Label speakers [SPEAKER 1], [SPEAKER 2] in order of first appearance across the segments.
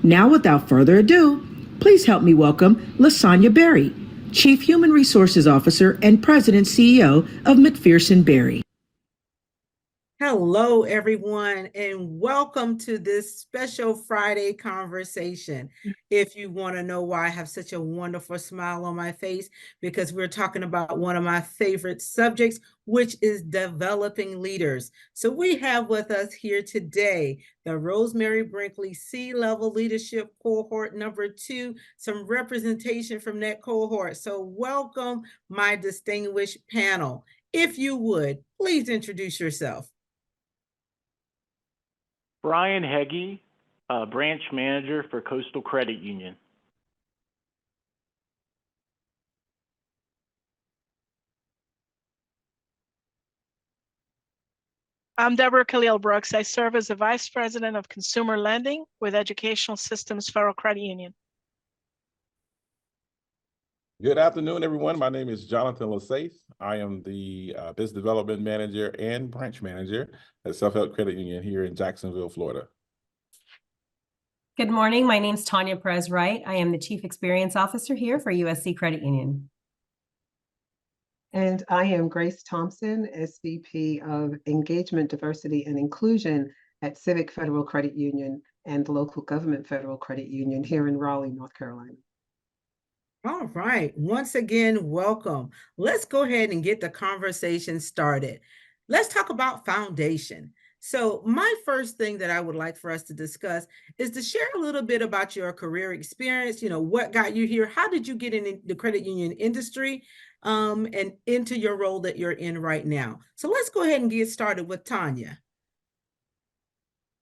[SPEAKER 1] Now, without further ado, please help me welcome LaSonya Berry, Chief Human Resources Officer and President CEO of McPherson Berry.
[SPEAKER 2] Hello, everyone, and welcome to this special Friday conversation. If you want to know why I have such a wonderful smile on my face, because we're talking about one of my favorite subjects, which is developing leaders. So we have with us here today the Rosemary Brinkley C-Level Leadership Cohort number 2, some representation from that cohort. So welcome, my distinguished panel. If you would, please introduce yourself.
[SPEAKER 3] Brian Hege, branch manager for Coastal Credit Union.
[SPEAKER 4] I'm Deborah Khaleel-Brooks. I serve as the Vice President of Consumer Lending with Educational Systems Federal Credit Union.
[SPEAKER 5] Good afternoon, everyone. My name is Jonathan Leysath. I am the Business Development Manager and Branch Manager at Self-Help Credit Union here in Jacksonville, Florida.
[SPEAKER 6] Good morning. My name is Tonya Perez-Wright. I am the Chief Experience Officer here for USC Credit Union.
[SPEAKER 7] And I am Grace Thompson, SVP of Engagement, Diversity, and Inclusion at Civic Federal Credit Union and the Local Government Federal Credit Union here in Raleigh, North Carolina.
[SPEAKER 2] All right. Once again, welcome. Let's go ahead and get the conversation started. Let's talk about foundation. So my first thing that I would like for us to discuss is to share a little bit about your career experience. What got you here? How did you get in the credit union industry and into your role that you're in right now? So let's go ahead and get started with Tonya.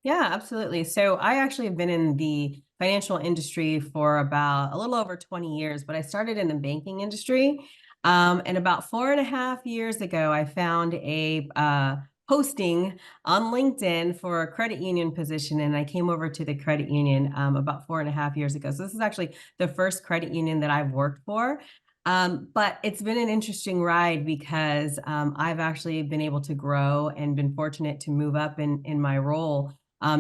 [SPEAKER 6] Yeah, absolutely. So I actually have been in the financial industry for about a little over 20 years, but I started in the banking industry. And about 4.5 years ago, I found a posting on LinkedIn for a credit union position, and I came over to the credit union about 4.5 years ago. So this is actually the first credit union that I've worked for. But it's been an interesting ride because I've actually been able to grow and been fortunate to move up in my role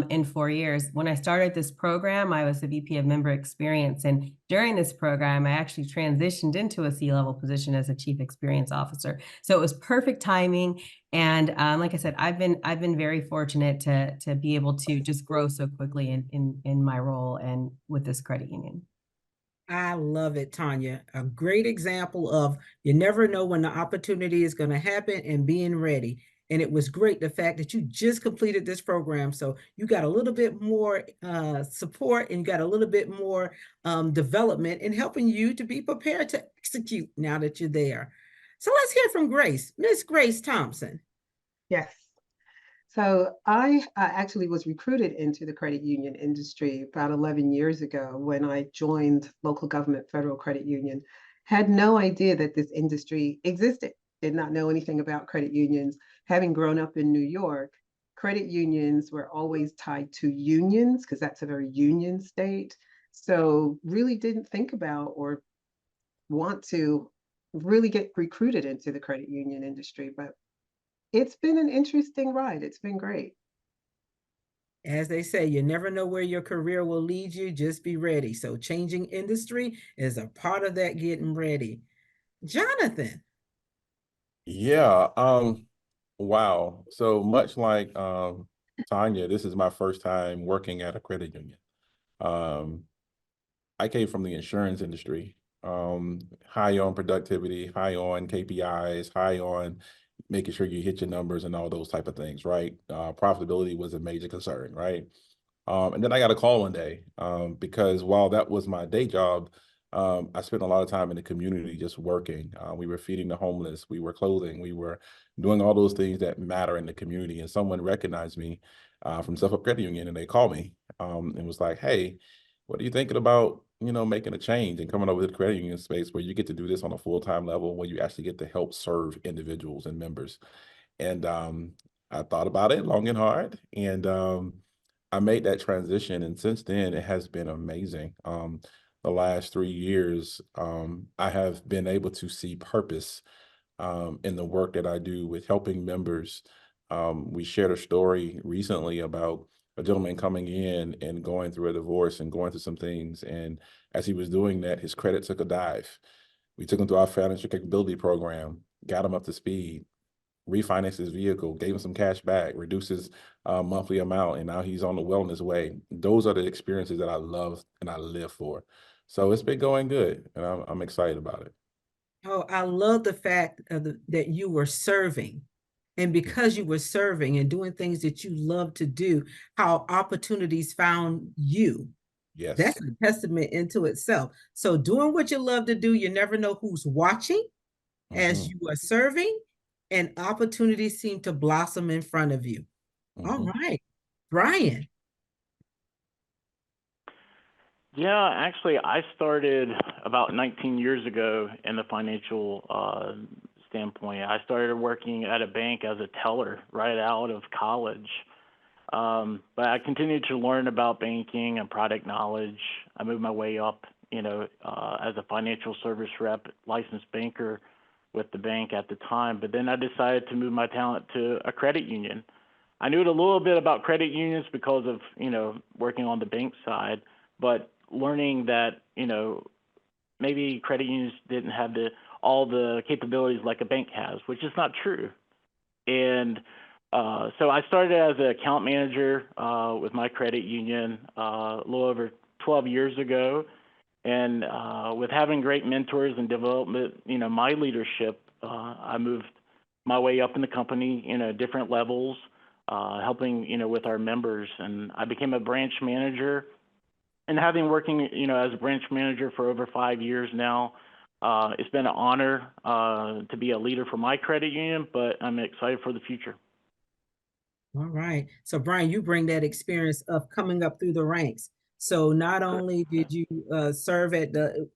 [SPEAKER 6] in 4 years. When I started this program, I was the VP of Member Experience. And during this program, I actually transitioned into a C-level position as a Chief Experience Officer. So it was perfect timing. And like I said, I've been very fortunate to be able to just grow so quickly in my role and with this credit union.
[SPEAKER 2] I love it, Tonya. A great example of you never know when the opportunity is going to happen and being ready. And it was great, the fact that you just completed this program. So you got a little bit more support and you got a little bit more development in helping you to be prepared to execute now that you're there. So let's hear from Grace, Miss Grace Thompson.
[SPEAKER 7] Yes. So I actually was recruited into the credit union industry about 11 years ago when I joined Local Government Federal Credit Union. Had no idea that this industry existed. Did not know anything about credit unions. Having grown up in New York, credit unions were always tied to unions because that's a very union state. So really didn't think about or want to really get recruited into the credit union industry, but it's been an interesting ride. It's been great.
[SPEAKER 2] As they say, you never know where your career will lead you. Just be ready. So changing industry is a part of that getting ready. Jonathan.
[SPEAKER 5] Yeah. Wow. So much like Tonya, this is my first time working at a credit union. I came from the insurance industry, high on productivity, high on KPIs, high on making sure you hit your numbers and all those type of things, right? Profitability was a major concern, right? And then I got a call one day because while that was my day job, I spent a lot of time in the community just working. We were feeding the homeless, we were clothing, we were doing all those things that matter in the community. And someone recognized me from Self-Help Credit Union, and they called me and was like, "Hey, what are you thinking about, making a change and coming over to the credit union space where you get to do this on a full-time level, where you actually get to help serve individuals and members?" And I thought about it long and hard, and I made that transition. And since then, it has been amazing. The last 3 years, I have been able to see purpose in the work that I do with helping members. We shared a story recently about a gentleman coming in and going through a divorce and going through some things. And as he was doing that, his credit took a dive. We took him through our financial capability program, got him up to speed, refinanced his vehicle, gave him some cash back, reduced his monthly amount, and now he's on the wellness way. Those are the experiences that I love and I live for. So it's been going good, and I'm excited about it.
[SPEAKER 2] Oh, I love the fact that you were serving. And because you were serving and doing things that you love to do, how opportunities found you.
[SPEAKER 5] Yes.
[SPEAKER 2] That's a testament into itself. So doing what you love to do, you never know who's watching as you are serving, and opportunities seem to blossom in front of you. All right, Brian.
[SPEAKER 3] Yeah, actually, I started about 19 years ago in the financial standpoint. I started working at a bank as a teller right out of college. But I continued to learn about banking and product knowledge. I moved my way up, as a financial service rep, licensed banker with the bank at the time. But then I decided to move my talent to a credit union. I knew a little bit about credit unions because of, working on the bank side, but learning that, maybe credit unions didn't have all the capabilities like a bank has, which is not true. And so I started as an account manager with my credit union a little over 12 years ago. And with having great mentors and development, my leadership, I moved my way up in the company, different levels, helping, with our members. And I became a branch manager. And having working, as a branch manager for over 5 years now, it's been an honor to be a leader for my credit union, but I'm excited for the future.
[SPEAKER 2] All right. So Brian, you bring that experience of coming up through the ranks. So not only did you serve at the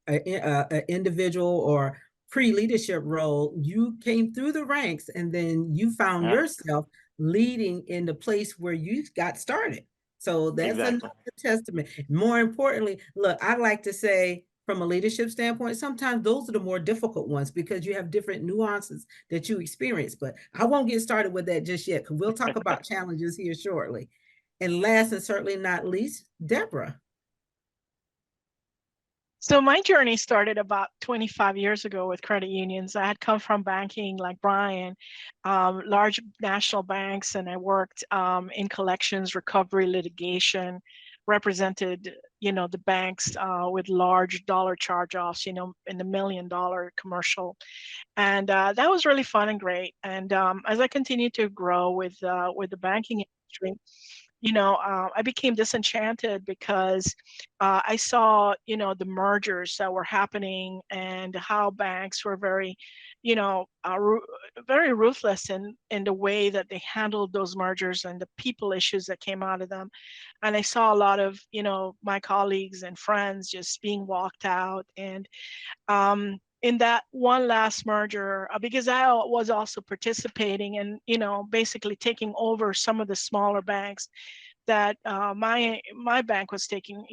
[SPEAKER 2] individual or pre-leadership role, you came through the ranks and then you found yourself leading in the place where you got started. So that's another testament. More importantly, look, I like to say from a leadership standpoint, sometimes those are the more difficult ones because you have different nuances that you experience. But I won't get started with that just yet because we'll talk about challenges here shortly. And last and certainly not least, Deborah.
[SPEAKER 4] So my journey started about 25 years ago with credit unions. I had come from banking like Brian, large national banks, and I worked in collections, recovery, litigation, represented, the banks with large dollar charge-offs, in the $1 million commercial. And that was really fun and great. And as I continued to grow with the banking industry, I became disenchanted because I saw, the mergers that were happening and how banks were very, very ruthless in the way that they handled those mergers and the people issues that came out of them. And I saw a lot of, my colleagues and friends just being walked out. And in that one last merger, because I was also participating and, basically taking over some of the smaller banks that my bank was taking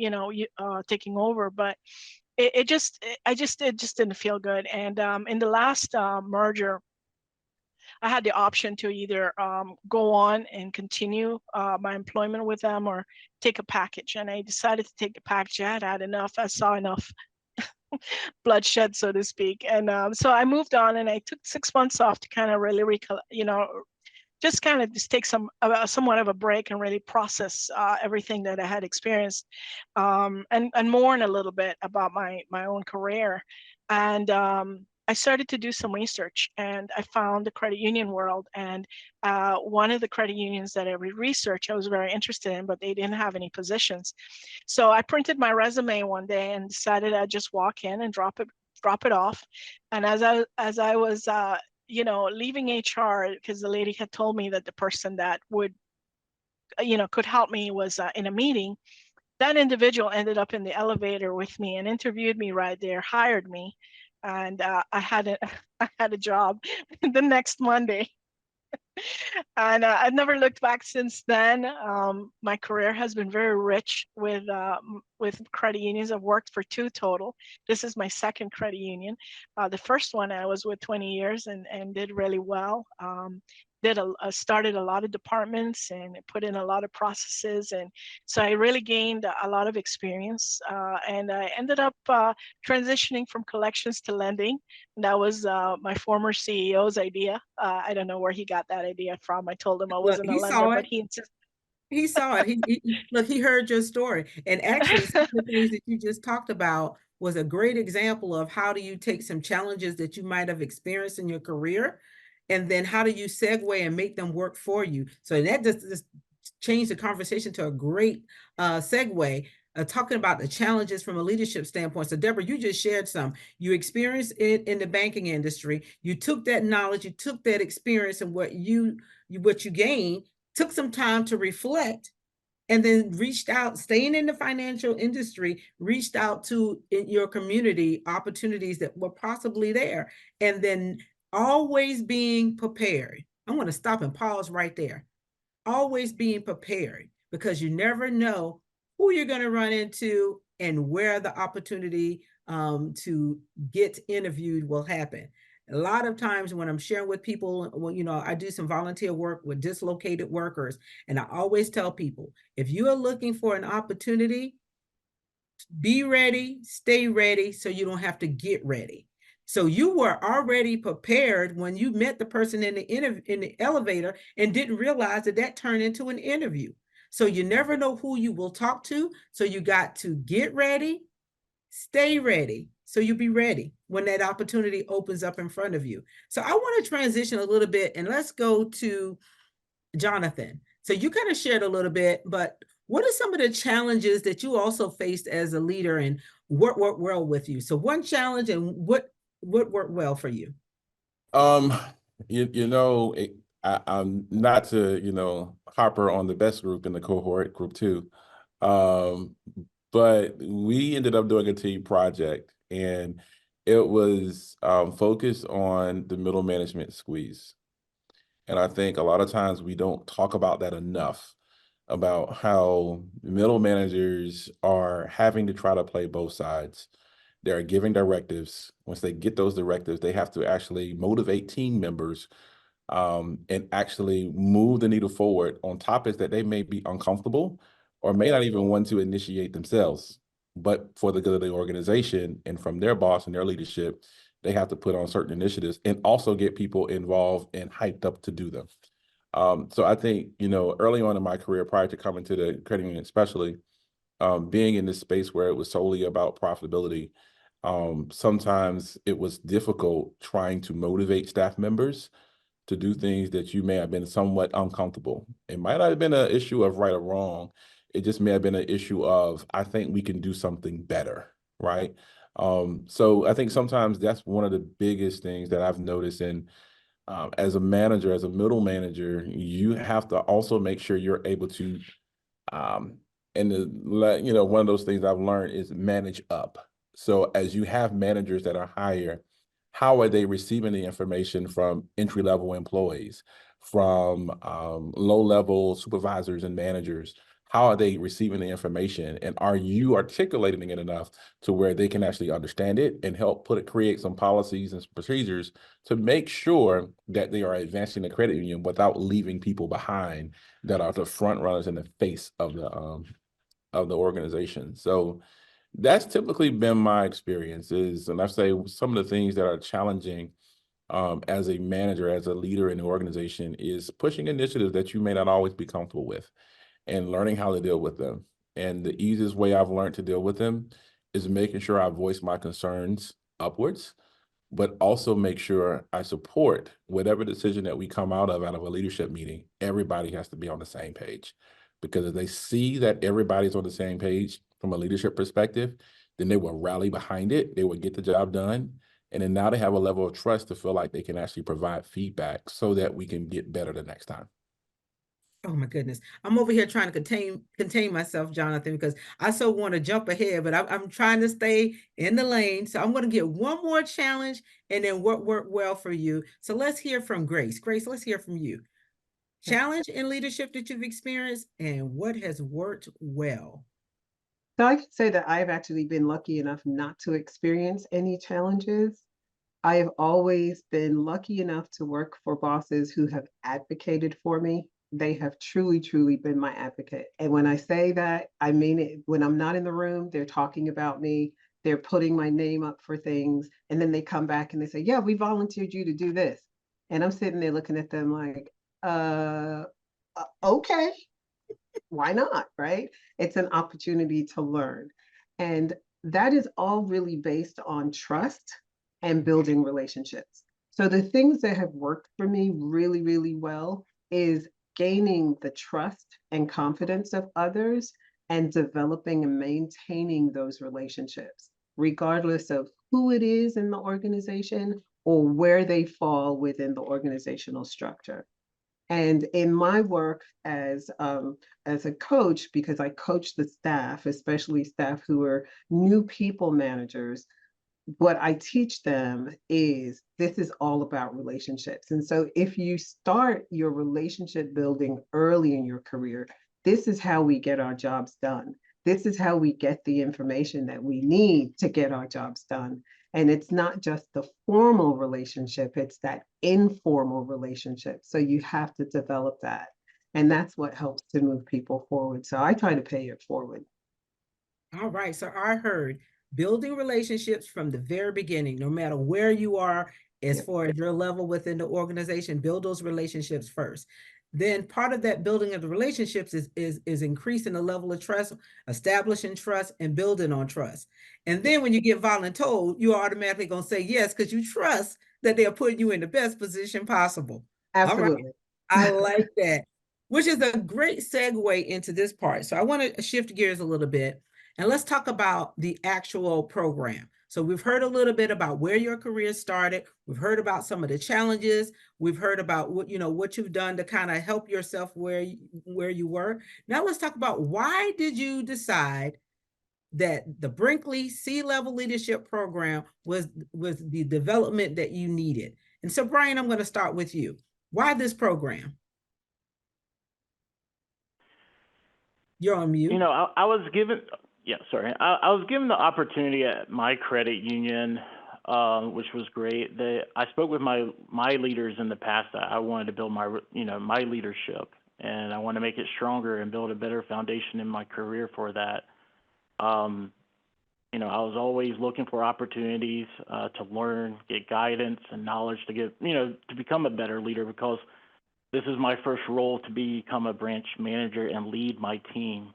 [SPEAKER 4] over, but it just didn't feel good. And in the last merger, I had the option to either go on and continue my employment with them or take a package. And I decided to take the package. I had had enough. I saw enough bloodshed, so to speak. And so I moved on and I took 6 months off to kind of really, just kind of take somewhat of a break and really process everything that I had experienced and mourn a little bit about my own career. And I started to do some research and I found the credit union world. And one of the credit unions that I researched, I was very interested in, but they didn't have any positions. So I printed my resume one day and decided I'd just walk in and drop it off. And as I was leaving HR, because the lady had told me that the person that would, could help me was in a meeting. That individual ended up in the elevator with me and interviewed me right there, hired me, and I had a job the next Monday. And I've never looked back since then. My career has been very rich with credit unions. I've worked for 2 total. This is my second credit union. The first one I was with 20 years and did really well. started a lot of departments and put in a lot of processes. And so I really gained a lot of experience. And I ended up transitioning from collections to lending. And that was my former CEO's idea. I don't know where he got that idea from. I told him I
[SPEAKER 2] Look,
[SPEAKER 4] wasn't a
[SPEAKER 2] he
[SPEAKER 4] lender,
[SPEAKER 2] saw
[SPEAKER 4] but
[SPEAKER 2] it.
[SPEAKER 4] he insisted.
[SPEAKER 2] He saw it. Look, he heard your story. And actually, some of the things that you just talked about was a great example of how do you take some challenges that you might have experienced in your career, and then how do you segue and make them work for you? So that just changed the conversation to a great segue. Talking about the challenges from a leadership standpoint. So Deborah, you just shared some. You experienced it in the banking industry. You took that knowledge, you took that experience and what you gained, took some time to reflect, and then reached out, staying in the financial industry, reached out to in your community opportunities that were possibly there. And then always being prepared. I want to stop and pause right there. Always being prepared, because you never know who you're going to run into and where the opportunity to get interviewed will happen. A lot of times when I'm sharing with people, well, you know, I do some volunteer work with dislocated workers, and I always tell people, if you are looking for an opportunity, be ready, stay ready, so you don't have to get ready. So you were already prepared when you met the person in the elevator and didn't realize that turned into an interview. So you never know who you will talk to. So you got to get ready, stay ready, so you'll be ready when that opportunity opens up in front of you. So I want to transition a little bit, and let's go to Jonathan. So you kind of shared a little bit, but what are some of the challenges that you also faced as a leader, and what worked well with you? So one challenge, and what worked well for you?
[SPEAKER 5] I'm not to, harper on the best group in the cohort, group 2. But we ended up doing a team project, and it was focused on the middle management squeeze. And I think a lot of times we don't talk about that enough, about how middle managers are having to try to play both sides. They're giving directives. Once they get those directives, they have to actually motivate team members and actually move the needle forward on topics that they may be uncomfortable or may not even want to initiate themselves. But for the good of the organization and from their boss and their leadership, they have to put on certain initiatives and also get people involved and hyped up to do them. So I think, early on in my career, prior to coming to the credit union especially, being in this space where it was solely about profitability, sometimes it was difficult trying to motivate staff members to do things that you may have been somewhat uncomfortable. It might not have been an issue of right or wrong. It just may have been an issue of, I think we can do something better, right? So I think sometimes that's one of the biggest things that I've noticed in as a manager, as a middle manager, you have to also make sure you're able to, one of those things I've learned is manage up. So as you have managers that are higher, how are they receiving the information from entry-level employees, from low-level supervisors and managers? How are they receiving the information? And are you articulating it enough to where they can actually understand it and help create some policies and procedures to make sure that they are advancing the credit union without leaving people behind that are the front runners in the face of the organization? So that's typically been my experiences. And I say some of the things that are challenging as a manager, as a leader in the organization, is pushing initiatives that you may not always be comfortable with and learning how to deal with them. And the easiest way I've learned to deal with them is making sure I voice my concerns upwards, but also make sure I support whatever decision that we come out of a leadership meeting. Everybody has to be on the same page, because if they see that everybody's on the same page from a leadership perspective, then they will rally behind it. They will get the job done. And then now they have a level of trust to feel like they can actually provide feedback so that we can get better the next time.
[SPEAKER 2] Oh my goodness. I'm over here trying to contain myself, Jonathan, because I so want to jump ahead, but I'm trying to stay in the lane. So I'm going to get one more challenge, and then what worked well for you. So let's hear from Grace. Grace, let's hear from you. Challenge in leadership that you've experienced, and what has worked well?
[SPEAKER 7] So I can say that I've actually been lucky enough not to experience any challenges. I have always been lucky enough to work for bosses who have advocated for me. They have truly, truly been my advocate. And when I say that, I mean it. When I'm not in the room, they're talking about me. They're putting my name up for things. And then they come back and they say, yeah, we volunteered you to do this. And I'm sitting there looking at them like, okay, why not? Right? It's an opportunity to learn. And that is all really based on trust and building relationships. So the things that have worked for me really, really well is gaining the trust and confidence of others and developing and maintaining those relationships, regardless of who it is in the organization or where they fall within the organizational structure. And in my work as a coach, because I coach the staff, especially staff who are new people managers, what I teach them is this is all about relationships. And so if you start your relationship building early in your career, this is how we get our jobs done. This is how we get the information that we need to get our jobs done. And it's not just the formal relationship, it's that informal relationship. So you have to develop that. And that's what helps to move people forward. So I try to pay it forward.
[SPEAKER 2] All right. So I heard building relationships from the very beginning, no matter where you are, as far as your level within the organization, build those relationships first. Then part of that building of the relationships is increasing the level of trust, establishing trust, and building on trust. And then when you get voluntold, you're automatically going to say yes because you trust that they're putting you in the best position possible.
[SPEAKER 7] Absolutely.
[SPEAKER 2] All right. I like that, which is a great segue into this part. So I want to shift gears a little bit and let's talk about the actual program. So we've heard a little bit about where your career started. We've heard about some of the challenges. We've heard about what you've done to kind of help yourself where you were. Now let's talk about why did you decide that the Brinkley C-level leadership program was the development that you needed. And so Brian, I'm going to start with you. Why this program? You're on mute.
[SPEAKER 3] You know, I was given, I was given the opportunity at my credit union, which was great. I spoke with my leaders in the past that I wanted to build my leadership, and I want to make it stronger and build a better foundation in my career for that. You know, I was always looking for opportunities to learn, get guidance and knowledge to to become a better leader, because this is my first role to become a branch manager and lead my team.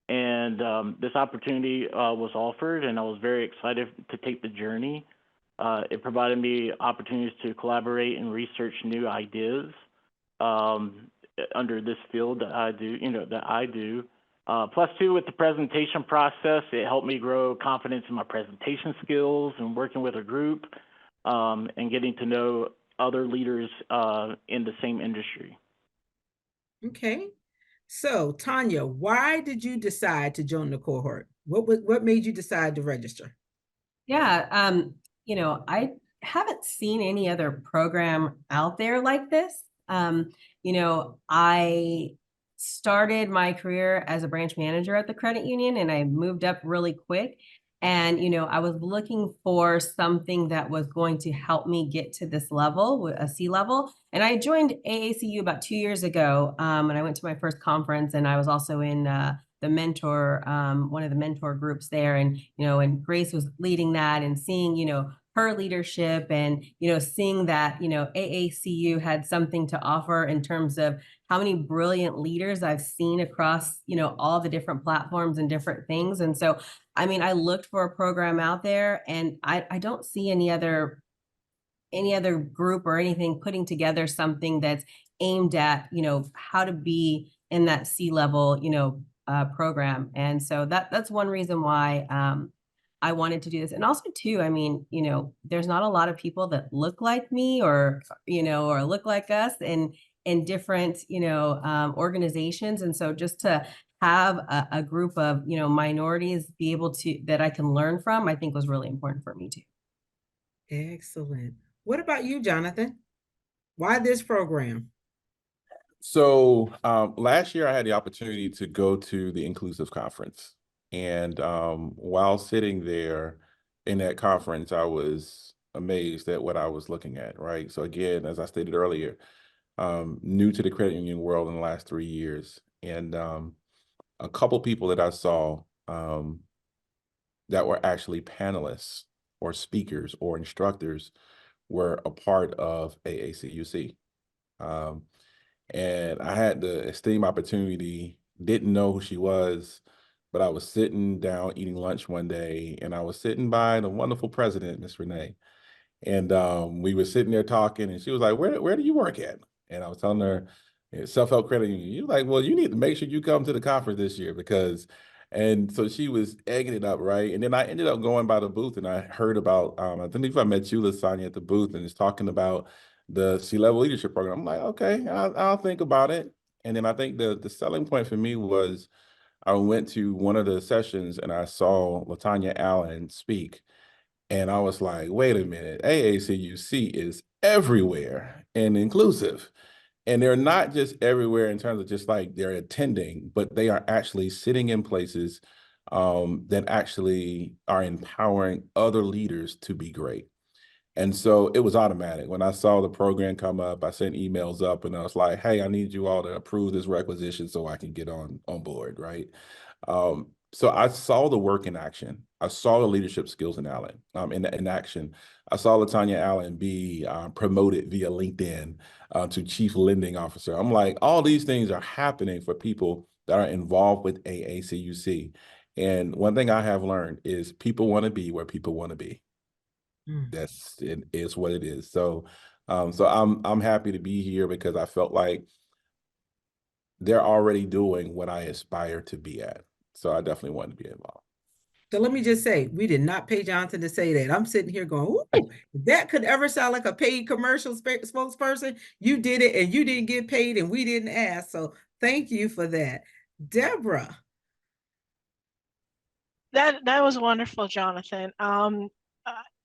[SPEAKER 3] And this opportunity was offered, and I was very excited to take the journey. It provided me opportunities to collaborate and research new ideas under this field that I do. Plus, too, with the presentation process, it helped me grow confidence in my presentation skills and working with a group and getting to know other leaders in the same industry.
[SPEAKER 2] Okay. So, Tonya, why did you decide to join the cohort? What made you decide to register?
[SPEAKER 6] Yeah, you know, I haven't seen any other program out there like this. You know, I started my career as a branch manager at the credit union, and I moved up really quick. And, you know, I was looking for something that was going to help me get to this level, a C level. And I joined AACU about 2 years ago. And I went to my first conference, and I was also in the mentor, one of the mentor groups there. And, you know, and Grace was leading that, and seeing, you know, her leadership, and, you know, seeing that, you know, AACU had something to offer in terms of how many brilliant leaders I've seen across, you know, all the different platforms and different things. And so, I mean, I looked for a program out there, and I don't see any other group or anything putting together something that's aimed at, you know, how to be in that C-level, you know, program. And so that's one reason why I wanted to do this. And also too, I mean, you know, there's not a lot of people that look like me or, you know, or look like us in different, you know, organizations. And so just to have a group of, you know, minorities be able to, that I can learn from, I think was really important for me too.
[SPEAKER 2] Excellent. What about you, Jonathan? Why this program?
[SPEAKER 5] So last year I had the opportunity to go to the Inclusive Conference. And while sitting there in that conference, I was amazed at what I was looking at, right? So again, as I stated earlier, new to the credit union world in the last 3 years. And a couple people that I saw that were actually panelists or speakers or instructors were a part of AACUC. And I had the esteemed opportunity, didn't know who she was, but I was sitting down eating lunch one day, and I was sitting by the wonderful president, Miss Renee. And we were sitting there talking, and she was like, where do you work at? And I was telling her, self-help credit union. You like, well, you need to make sure you come to the conference this year because, and so she was egging it up, right? And then I ended up going by the booth, and I heard about, I think if I met you, LaSonya, at the booth, and it's talking about the C-level leadership program. I'm like, okay, I'll think about it. And then I think the selling point for me was I went to one of the sessions and I saw LaTonya Allen speak. And I was like, wait a minute, AACUC is everywhere and inclusive. And they're not just everywhere in terms of just like they're attending, but they are actually sitting in places that actually are empowering other leaders to be great. And so it was automatic. When I saw the program come up, I sent emails up and I was like, hey, I need you all to approve this requisition so I can get on board, right? So I saw the work in action. I saw the leadership skills in Allen, in action. I saw LaTonya Allen be promoted via LinkedIn to Chief Lending Officer. I'm like, all these things are happening for people that are involved with AACUC. And one thing I have learned is people want to be where people want to be. That's it is what it is. So so I'm happy to be here because I felt like they're already doing what I aspire to be at. So I definitely wanted to be involved.
[SPEAKER 2] So let me just say, we did not pay Jonathan to say that. I'm sitting here going, ooh, if that could ever sound like a paid commercial spokesperson, you did it and you didn't get paid and we didn't ask. So thank you for that. Deborah.
[SPEAKER 4] That was wonderful, Jonathan.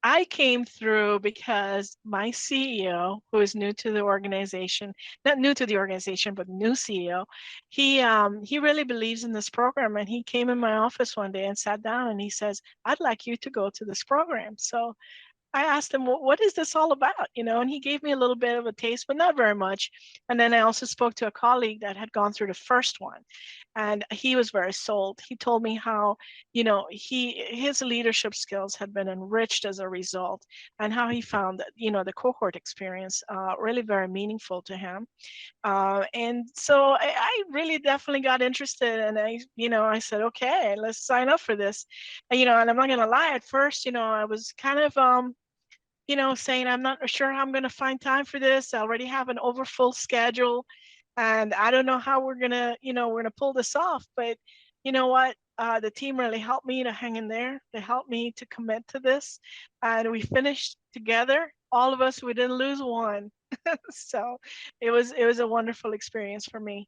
[SPEAKER 4] I came through because my CEO, who is new to the organization, not new to the organization, but new CEO, he really believes in this program. And he came in my office one day and sat down and he says, I'd like you to go to this program. So I asked him, well, what is this all about? And he gave me a little bit of a taste, but not very much. And then I also spoke to a colleague that had gone through the first one, and he was very sold. He told me how, his leadership skills had been enriched as a result, and how he found that, the cohort experience really very meaningful to him. And so I really definitely got interested, and I said, okay, let's sign up for this. And I'm not gonna lie, at first, I was kind of, saying, I'm not sure how I'm going to find time for this. I already have an overfull schedule and I don't know how we're going to pull this off. But you know what? The team really helped me to hang in there. They helped me to commit to this. And we finished together. All of us, we didn't lose one. So it was a wonderful experience for me.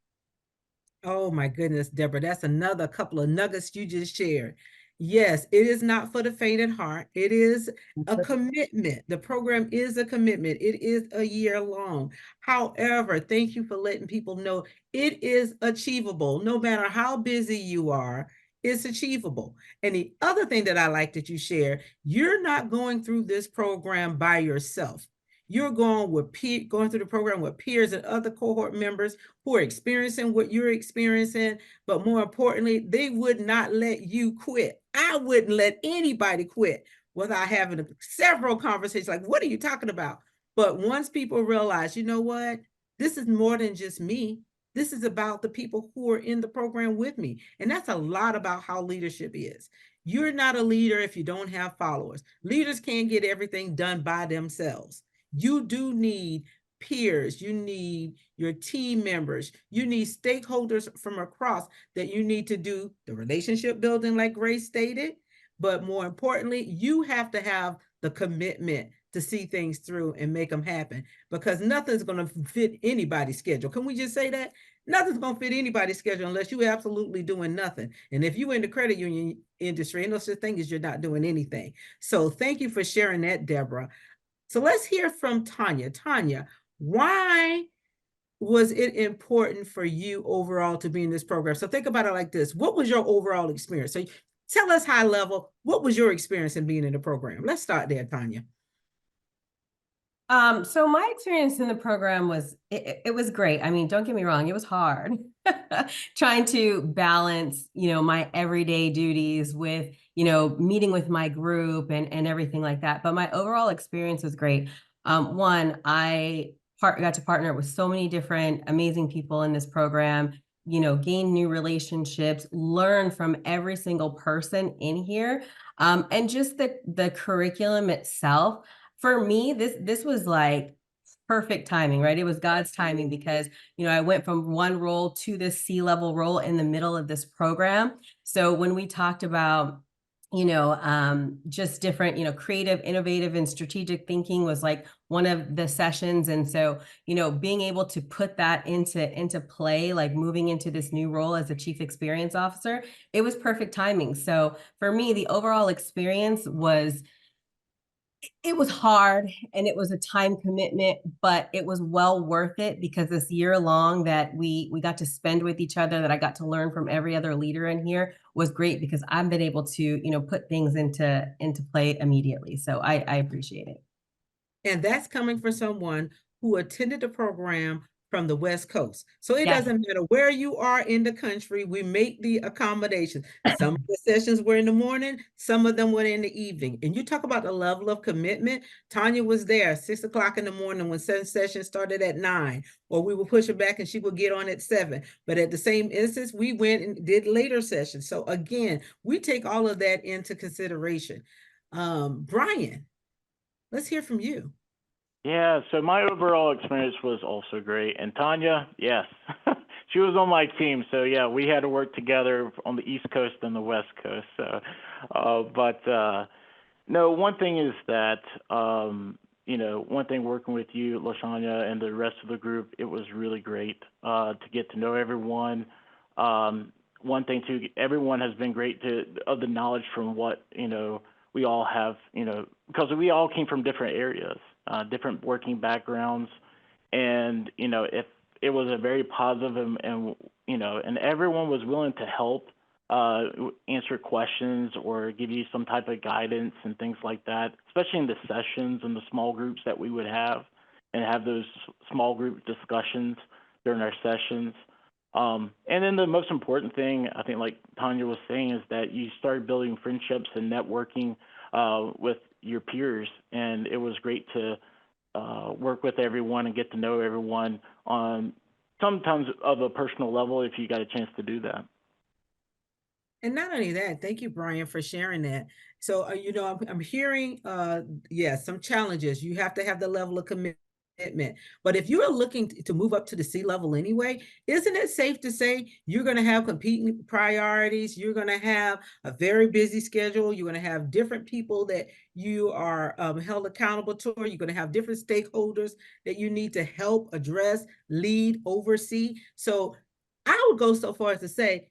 [SPEAKER 2] Oh my goodness, Deborah, that's another couple of nuggets you just shared. Yes, it is not for the faint at heart. It is a commitment. The program is a commitment. It is a year long. However, thank you for letting people know it is achievable. No matter how busy you are, it's achievable. And the other thing that I like that you share, you're not going through this program by yourself. You're going through the program with peers and other cohort members who are experiencing what you're experiencing, but more importantly, they would not let you quit. I wouldn't let anybody quit without having several conversations like, what are you talking about? But once people realize, you know what, this is more than just me. This is about the people who are in the program with me. And that's a lot about how leadership is. You're not a leader if you don't have followers. Leaders can't get everything done by themselves. You do need peers, you need your team members, you need stakeholders from across that you need to do the relationship building like Grace stated, but more importantly, you have to have the commitment to see things through and make them happen because nothing's going to fit anybody's schedule. Can we just say that? Nothing's going to fit anybody's schedule unless you're absolutely doing nothing. And if you're in the credit union industry, no such thing as you're not doing anything. So thank you for sharing that, Deborah. So let's hear from Tonya. Tonya, why was it important for you overall to be in this program? So think about it like this. What was your overall experience? So tell us high level, what was your experience in being in the program? Let's start there, Tonya.
[SPEAKER 6] So my experience in the program was, it was great. I mean, don't get me wrong, it was hard trying to balance, my everyday duties with, meeting with my group and everything like that. But my overall experience was great. One, I got to partner with so many different amazing people in this program, gain new relationships, learn from every single person in here. And just the curriculum itself. For me, this was like perfect timing, right? It was God's timing because, I went from one role to this C-level role in the middle of this program. So when we talked about, just different, creative, innovative, and strategic thinking was like one of the sessions. And so, being able to put that into play, like moving into this new role as a chief experience officer, it was perfect timing. So for me, the overall experience was, it was hard and it was a time commitment, but it was well worth it because this year long that we got to spend with each other, that I got to learn from every other leader in here, was great because I've been able to, put things into play immediately. So I appreciate it.
[SPEAKER 2] And that's coming from someone who attended the program from the West Coast. So it
[SPEAKER 6] Yes.
[SPEAKER 2] doesn't matter where you are in the country, we make the accommodations. Some of the sessions were in the morning, some of them were in the evening. And you talk about the level of commitment. Tonya was there 6 o'clock in the morning when session started at 9, or we would push her back and she would get on at 7. But at the same instance, we went and did later sessions. So again, we take all of that into consideration. Brian, let's hear from you.
[SPEAKER 3] Yeah, so my overall experience was also great. And Tonya, yes, she was on my team. So yeah, we had to work together on the East Coast and the West Coast. So, no, one thing is that, one thing working with you, LaSonya, and the rest of the group, it was really great to get to know everyone. One thing too, everyone has been great of the knowledge from what, we all have, because we all came from different areas. Different working backgrounds, and if it was a very positive and everyone was willing to help answer questions or give you some type of guidance and things like that, especially in the sessions and the small groups that we would have, and have those small group discussions during our sessions. And then the most important thing, I think, like Tonya was saying, is that you started building friendships and networking with your peers, and it was great to work with everyone and get to know everyone on sometimes of a personal level if you got a chance to do that.
[SPEAKER 2] And not only that, thank you, Brian, for sharing that. So, I'm hearing, some challenges. You have to have the level of commitment. But if you are looking to move up to the C-level anyway, isn't it safe to say you're going to have competing priorities? You're going to have a very busy schedule. You're going to have different people that you are held accountable to. You're going to have different stakeholders that you need to help address, lead, oversee. So I would go so far as to say,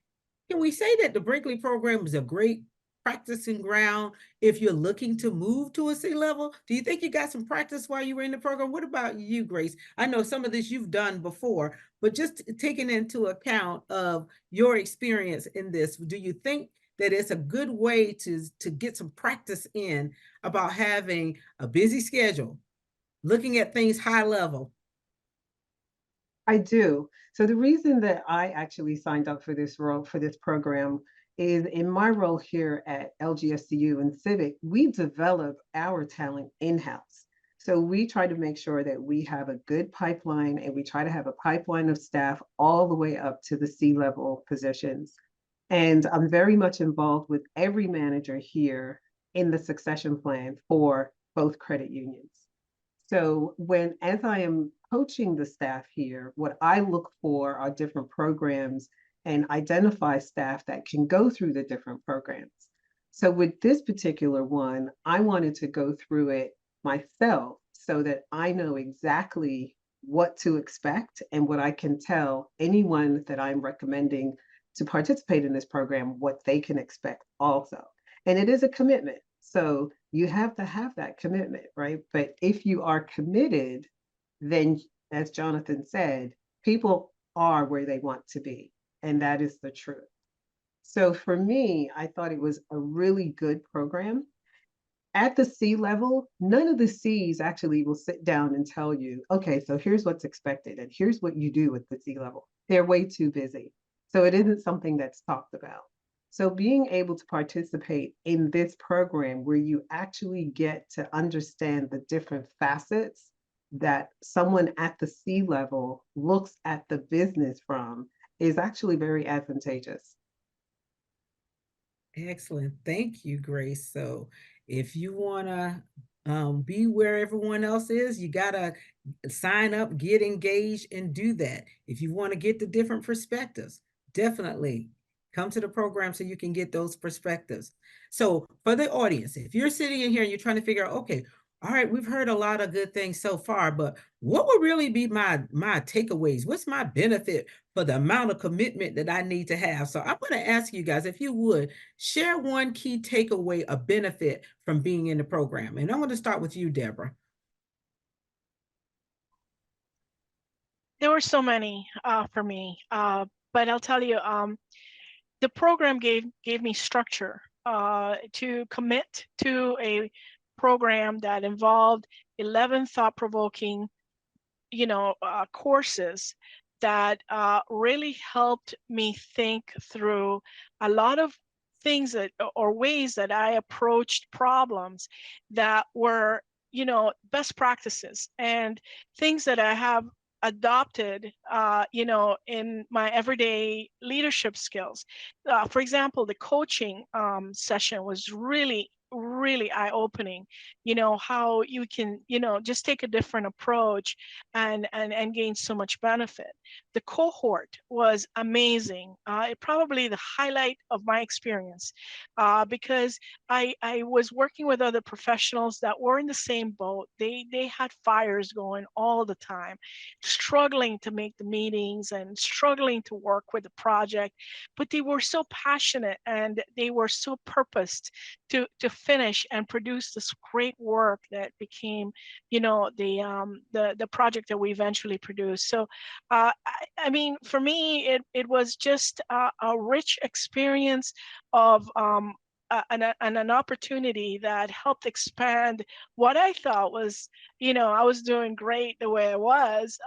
[SPEAKER 2] can we say that the Brinkley program is a great practicing ground if you're looking to move to a C-level? Do you think you got some practice while you were in the program? What about you, Grace? I know some of this you've done before, but just taking into account of your experience in this, do you think that it's a good way to get some practice in about having a busy schedule, looking at things high level?
[SPEAKER 7] I do. So the reason that I actually signed up for this role, for this program, is in my role here at LGSCU and Civic, we develop our talent in-house. So we try to make sure that we have a good pipeline, and we try to have a pipeline of staff all the way up to the C-level positions. And I'm very much involved with every manager here in the succession plan for both credit unions. So as I am coaching the staff here, what I look for are different programs and identify staff that can go through the different programs. So with this particular one, I wanted to go through it myself so that I know exactly what to expect and what I can tell anyone that I'm recommending to participate in this program, what they can expect also. And it is a commitment. So you have to have that commitment, right? But if you are committed, then as Jonathan said, people are where they want to be. And that is the truth. So for me, I thought it was a really good program. At the C level, none of the Cs actually will sit down and tell you, okay, so here's what's expected and here's what you do at the C level. They're way too busy. So it isn't something that's talked about. So being able to participate in this program where you actually get to understand the different facets that someone at the C level looks at the business from is actually very advantageous.
[SPEAKER 2] Excellent. Thank you, Grace. So if you want to be where everyone else is, you got to sign up, get engaged, and do that. If you want to get the different perspectives, definitely come to the program so you can get those perspectives. So for the audience, if you're sitting in here and you're trying to figure out, okay, all right, we've heard a lot of good things so far, but what would really be my takeaways? What's my benefit for the amount of commitment that I need to have? So I'm going to ask you guys, if you would, share one key takeaway, a benefit from being in the program. And I'm going to start with you, Deborah.
[SPEAKER 4] There were so many for me, but I'll tell you, the program gave me structure to commit to a program that involved 11 thought-provoking, courses that really helped me think through a lot of things or ways that I approached problems that were, best practices and things that I have adopted, in my everyday leadership skills. For example, the coaching session was really eye-opening, how you can, just take a different approach and gain so much benefit. The cohort was amazing. Probably the highlight of my experience, because I was working with other professionals that were in the same boat. They had fires going all the time, struggling to make the meetings and struggling to work with the project, but they were so passionate and they were so purposed to finish and produce this great work that became, the project that we eventually produced. So, I mean, for me, it was just a rich experience of an opportunity that helped expand what I thought was, I was doing great the way I was,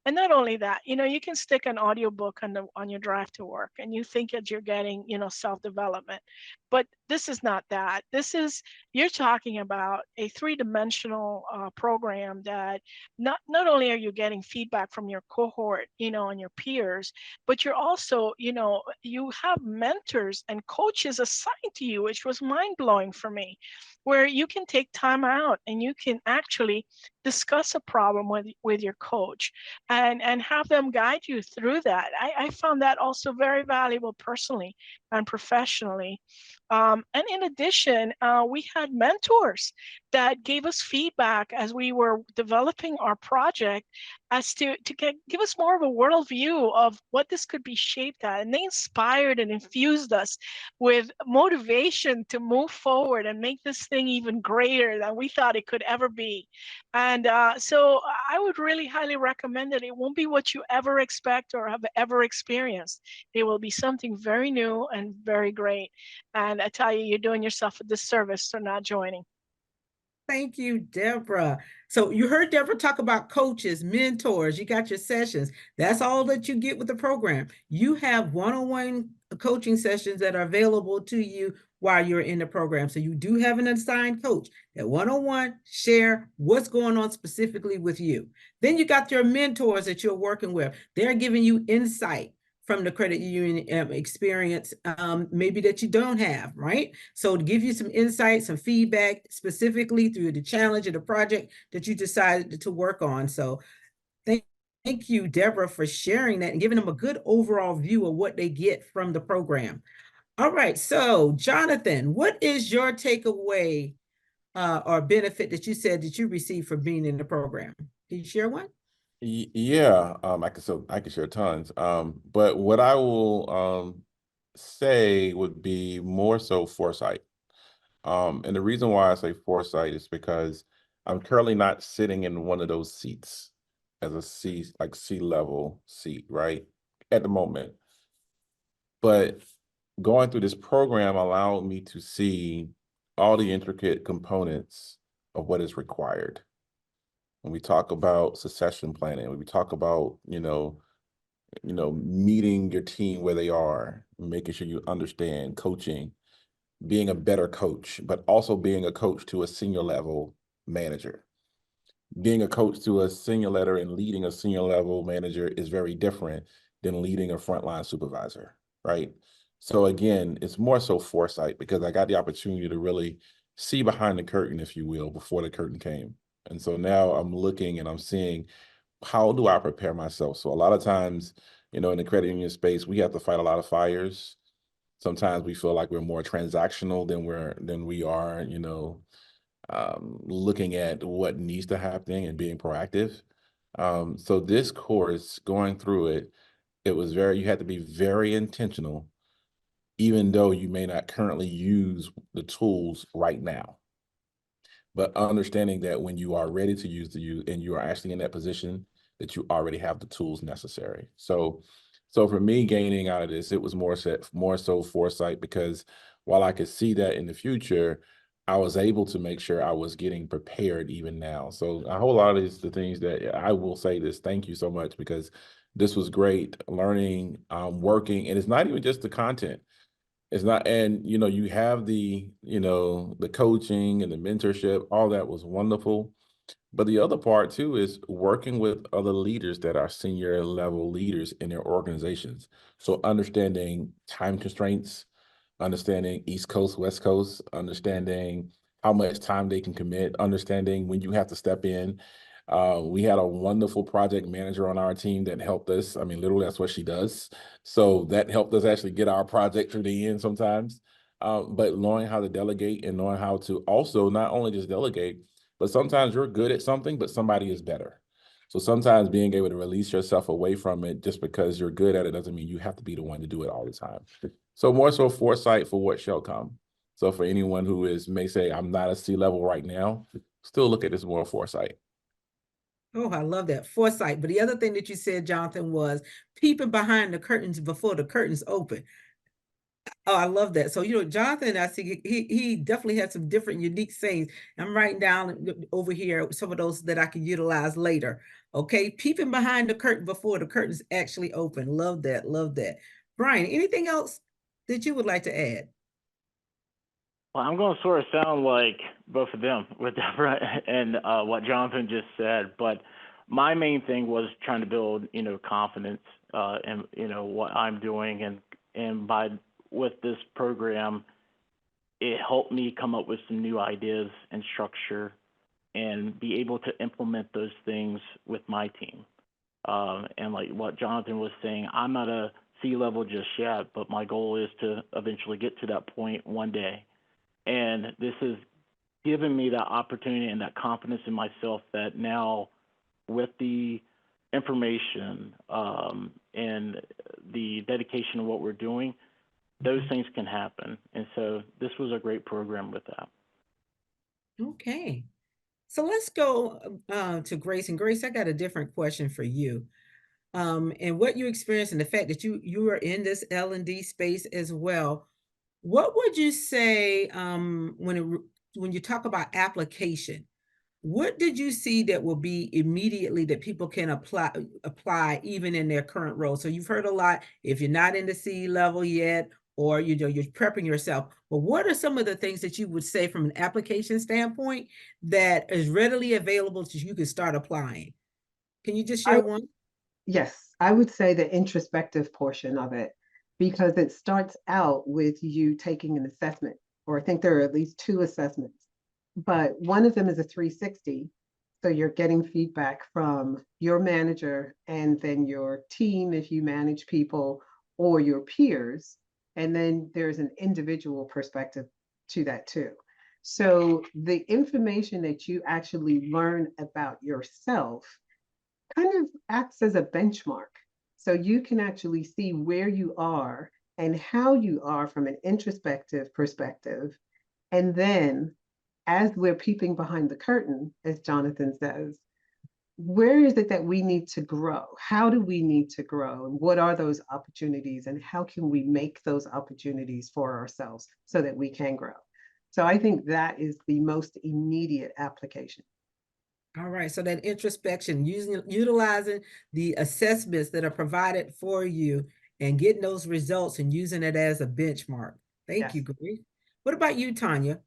[SPEAKER 4] and not only that, you can stick an audiobook on your drive to work and you think that you're getting, self-development, but this is not that. You're talking about a three-dimensional program that not only are you getting feedback from your cohort, and your peers, but you're also, you have mentors and coaches assigned to you, which was mind-blowing for me, where you can take time out and you can actually discuss a problem with your coach and have them guide you through that. I found that also very valuable personally and professionally. And in addition, we had mentors that gave us feedback as we were developing our project as to give us more of a worldview of what this could be shaped at. And they inspired and infused us with motivation to move forward and make this thing even greater than we thought it could ever be. And so I would really highly recommend it. It won't be what you ever expect or have ever experienced. It will be something very new and very great. And I tell you, you're doing yourself a disservice for not joining.
[SPEAKER 2] Thank you, Deborah. So you heard Deborah talk about coaches, mentors, you got your sessions. That's all that you get with the program. You have one-on-one coaching sessions that are available to you while you're in the program. So you do have an assigned coach that one-on-one share what's going on specifically with you. Then you got your mentors that you're working with. They're giving you insight from the credit union experience, maybe that you don't have, right? So to give you some insight, some feedback, specifically through the challenge of the project that you decided to work on. So thank you, Deborah, for sharing that and giving them a good overall view of what they get from the program. All right, so Jonathan, what is your takeaway or benefit that you said that you received from being in the program? Can you share one?
[SPEAKER 5] Yeah, I can share tons. But what I will say would be more so foresight. And the reason why I say foresight is because I'm currently not sitting in one of those seats as a C-level seat, right? At the moment. But going through this program allowed me to see all the intricate components of what is required. When we talk about succession planning, when we talk about, meeting your team where they are, making sure you understand coaching, being a better coach, but also being a coach to a senior level manager. Being a coach to a senior level and leading a senior level manager is very different than leading a frontline supervisor, right? So again, it's more so foresight, because I got the opportunity to really see behind the curtain, if you will, before the curtain came. And so now I'm looking and I'm seeing, how do I prepare myself? So a lot of times, in the credit union space, we have to fight a lot of fires. Sometimes we feel like we're more transactional than we are, looking at what needs to happen and being proactive. So this course, going through it, you had to be very intentional, even though you may not currently use the tools right now. But understanding that when you are ready to use and you are actually in that position, that you already have the tools necessary. So for me, gaining out of this, it was more so foresight, because while I could see that in the future, I was able to make sure I was getting prepared even now. So a whole lot of the things that I will say this, thank you so much, because this was great learning, working, and it's not even just the content. It's not, and you have the coaching and the mentorship, all that was wonderful. But the other part too is working with other leaders that are senior level leaders in their organizations. So understanding time constraints, understanding East Coast, West Coast, understanding how much time they can commit, understanding when you have to step in. We had a wonderful project manager on our team that helped us. I mean, literally, that's what she does. So that helped us actually get our project to the end sometimes. But knowing how to delegate and knowing how to also not only just delegate, but sometimes you're good at something, but somebody is better. So sometimes being able to release yourself away from it just because you're good at it doesn't mean you have to be the one to do it all the time. So more so foresight for what shall come. So for anyone who may say, I'm not a C-level right now, still look at this more foresight.
[SPEAKER 2] Oh, I love that foresight. But the other thing that you said, Jonathan, was peeping behind the curtains before the curtains open. Oh, I love that. So, Jonathan, I see he definitely has some different unique sayings. I'm writing down over here some of those that I can utilize later. Okay. Peeping behind the curtain before the curtains actually open. Love that. Love that. Brian, anything else that you would like to add?
[SPEAKER 3] Well, I'm going to sort of sound like both of them with Deborah and what Jonathan just said, but my main thing was trying to build, confidence in, what I'm doing, and with this program, it helped me come up with some new ideas and structure and be able to implement those things with my team. And like what Jonathan was saying, I'm not a C-level just yet, but my goal is to eventually get to that point one day. And this has given me that opportunity and that confidence in myself that now, with the information and the dedication of what we're doing, those things can happen. And so this was a great program with that.
[SPEAKER 2] Okay. So let's go to Grace. And Grace, I got a different question for you. And what you experienced and the fact that you are in this L&D space as well. What would you say when you talk about application? What did you see that will be immediately that people can apply even in their current role? So you've heard a lot, if you're not in the C level yet, or you're prepping yourself, but what are some of the things that you would say from an application standpoint that is readily available so you can start applying? Can you just share one?
[SPEAKER 7] Yes, I would say the introspective portion of it, because it starts out with you taking an assessment, or I think there are at least 2 assessments, but one of them is a 360. So you're getting feedback from your manager and then your team, if you manage people, or your peers. And then there's an individual perspective to that too. So the information that you actually learn about yourself kind of acts as a benchmark. So you can actually see where you are and how you are from an introspective perspective. And then as we're peeping behind the curtain, as Jonathan says, where is it that we need to grow? How do we need to grow? And what are those opportunities? And how can we make those opportunities for ourselves so that we can grow? So I think that is the most immediate application.
[SPEAKER 2] All right, so that introspection, utilizing the assessments that are provided for you and getting those results and using it as a benchmark. Thank you, Grace. What about you, Tonya?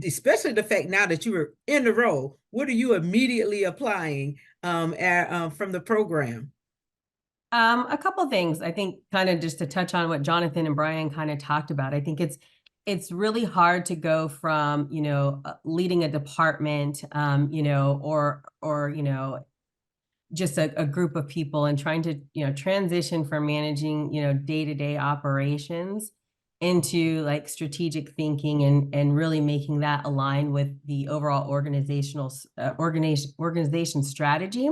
[SPEAKER 2] Especially the fact now that you were in the role, what are you immediately applying from the program?
[SPEAKER 6] A couple of things. I think kind of just to touch on what Jonathan and Brian kind of talked about. I think it's really hard to go from, you know, leading a department, you know, or you know, just a group of people and trying to, you know, transition from managing, you know, day-to-day operations into like strategic thinking and really making that align with the overall organization strategy.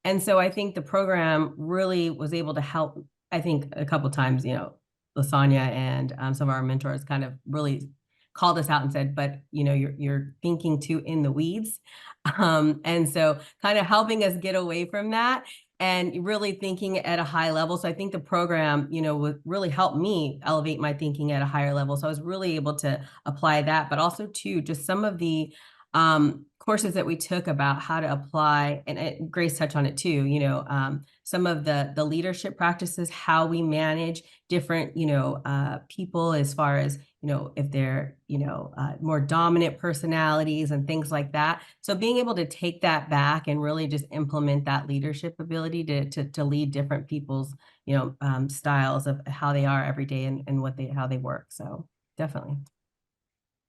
[SPEAKER 6] And so I think the program really was able to help, I think a couple of times, you know, LaSonya and some of our mentors kind of really called us out and said, but you know, you're thinking too in the weeds. And so kind of helping us get away from that and really thinking at a high level. So I think the program, you know, would really help me elevate my thinking at a higher level. So I was really able to apply that, but also too, just some of the courses that we took about how to apply, and Grace touched on it too, you know, some of the leadership practices, how we manage different, you know, people as far as, you know, if they're, you know, more dominant personalities and things like that. So being able to take that back and really just implement that leadership ability to lead different people's, you know, styles of how they are every day and how they work. So definitely.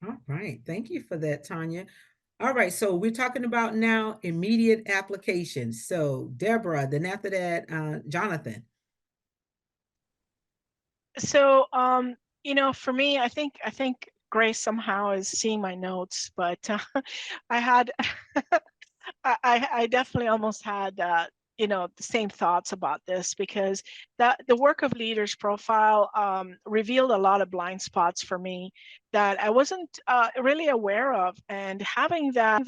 [SPEAKER 2] All right. Thank you for that, Tonya. All right. So we're talking about now immediate application. So Deborah, then after that, Jonathan.
[SPEAKER 4] So, you know, for me, I think Grace somehow is seeing my notes, but I had, I definitely almost had, you know, the same thoughts about this, because the work of Leaders Profile revealed a lot of blind spots for me that I wasn't really aware of. And having that,